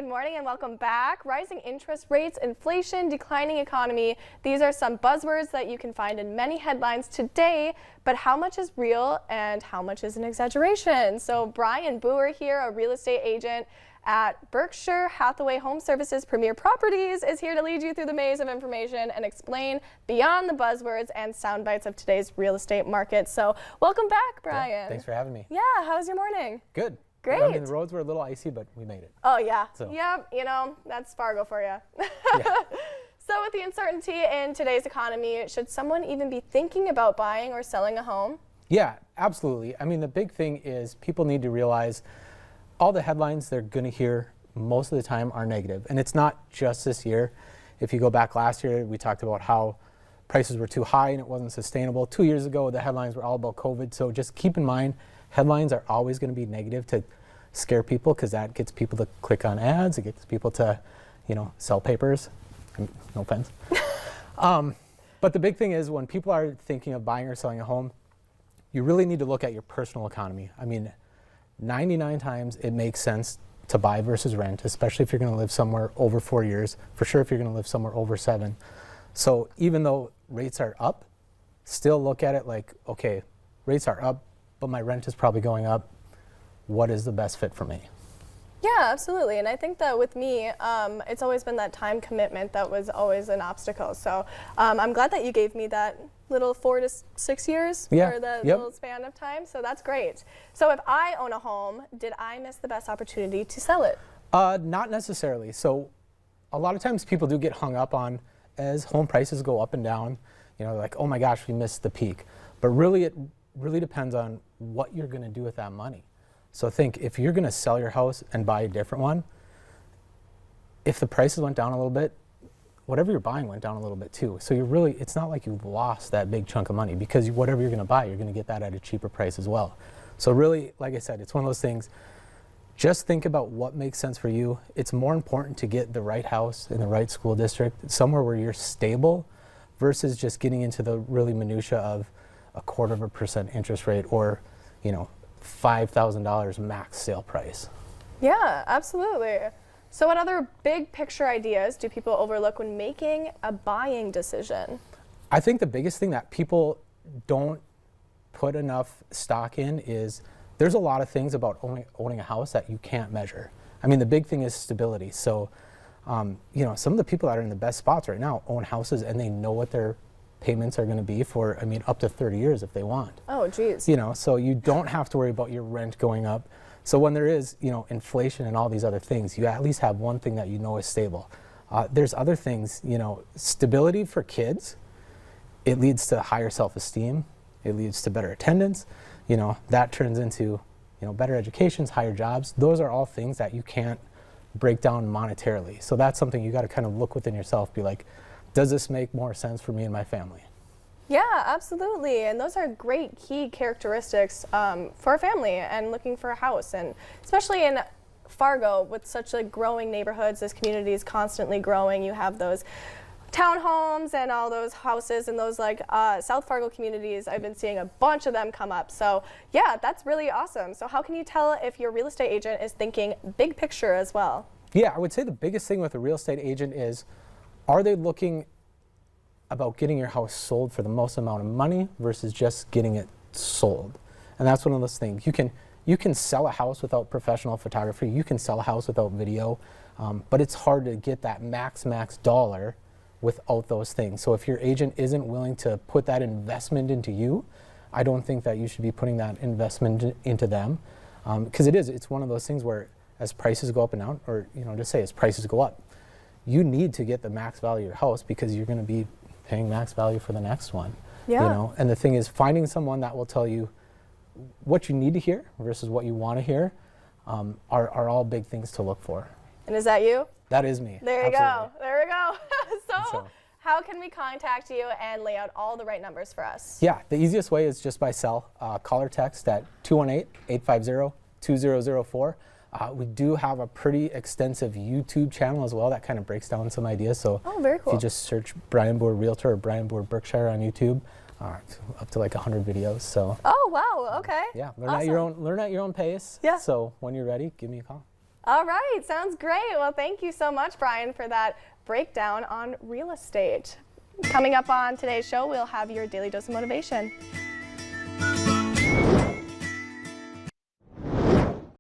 good morning and welcome back. Rising interest rates, inflation, declining economy. These are some buzzwords that you can find in many headlines today, but how much is real and how much is an exaggeration? So Bryan Buhr here, a real estate agent at Berkshire Hathaway Home Services Premier Properties, is here to lead you through the maze of information and explain beyond the buzzwords and sound bites of today's real estate market. So welcome back, Bryan. Yeah, thanks for having me. Yeah, how's your morning? Good. Great. I mean, the roads were a little icy, but we made it. Oh, yeah. So. Yep, you know, that's Fargo for you. Yeah. So with the uncertainty in today's economy, should someone even be thinking about buying or selling a home? Yeah, absolutely. I mean, the big thing is people need to realize all the headlines they're going to hear most of the time are negative. And it's not just this year. If you go back last year, we talked about how prices were too high and it wasn't sustainable. 2 years ago, the headlines were all about COVID. So just keep in mind, headlines are always going to be negative to scare people because that gets people to click on ads. It gets people to, you know, sell papers. No offense. But the big thing is when people are thinking of buying or selling a home, you really need to look at your personal economy. I mean, 99 times it makes sense to buy versus rent, especially if you're going to live somewhere over 4 years. For sure, if you're going to live somewhere over 7. So even though rates are up, still look at it like, okay, rates are up, but my rent is probably going up. What is the best fit for me? Yeah, absolutely. And I think that with me, it's always been that time commitment that was always an obstacle. So I'm glad that you gave me that little 4 to 6 years for the little span of time. So that's great. So if I own a home, did I miss the best opportunity to sell it? Not necessarily. So a lot of times people do get hung up on as home prices go up and down, you know, like, oh my gosh, we missed the peak. But really, it really depends on what you're going to do with that money. So think, if you're going to sell your house and buy a different one, if the prices went down a little bit, whatever you're buying went down a little bit too. So you're really, it's not like you've lost that big chunk of money because whatever you're going to buy, you're going to get that at a cheaper price as well. So really, like I said, it's one of those things, just think about what makes sense for you. It's more important to get the right house in the right school district, somewhere where you're stable versus just getting into the really minutia of 0.25% interest rate or, you know, $5,000 max sale price. Yeah, absolutely. So what other big picture ideas do people overlook when making a buying decision? I think the biggest thing that people don't put enough stock in is there's a lot of things about owning a house that you can't measure. I mean, the big thing is stability. So, you know, some of the people that are in the best spots right now own houses and they know what their payments are going to be for, I mean, up to 30 years if they want. Oh, geez. You know, so you don't have to worry about your rent going up. So when there is, you know, inflation and all these other things, you at least have one thing that you know is stable. There's other things, you know, stability for kids, it leads to higher self-esteem, it leads to better attendance, you know, that turns into, you know, better educations, higher jobs. Those are all things that you can't break down monetarily. So that's something you got to kind of look within yourself, be like, does this make more sense for me and my family? Yeah, absolutely. And those are great key characteristics for a family and looking for a house. And especially in Fargo with such like growing neighborhoods, this community is constantly growing. You have those townhomes and all those houses and those like South Fargo communities. I've been seeing a bunch of them come up. So yeah, that's really awesome. So how can you tell if your real estate agent is thinking big picture as well? Yeah, I would say the biggest thing with a real estate agent is, are they looking about getting your house sold for the most amount of money versus just getting it sold? And that's one of those things. You can sell a house without professional photography. You can sell a house without video, but it's hard to get that max dollar without those things. So if your agent isn't willing to put that investment into you, I don't think that you should be putting that investment into them, because it's one of those things where as prices go up and down, or you know, just say as prices go up, you need to get the max value of your house because you're going to be paying max value for the next one. Yeah. You know, and the thing is finding someone that will tell you what you need to hear versus what you want to hear are all big things to look for. And is that you? That is me. There you go. There we go. So how can we contact you and lay out all the right numbers for us? Yeah, the easiest way is just by cell. Call or text at 218-850-2004. We do have a pretty extensive YouTube channel as well that kind of breaks down some ideas. So very cool. If you just search Bryan Buhr Realtor or Bryan Buhr Berkshire on YouTube, up to like 100 videos. So oh wow, okay. yeah, Awesome. learn at your own pace. Yeah. So when you're ready, give me a call. All right, sounds great. Well, thank you so much, Brian, for that breakdown on real estate. Coming up on today's show, we'll have your daily dose of motivation.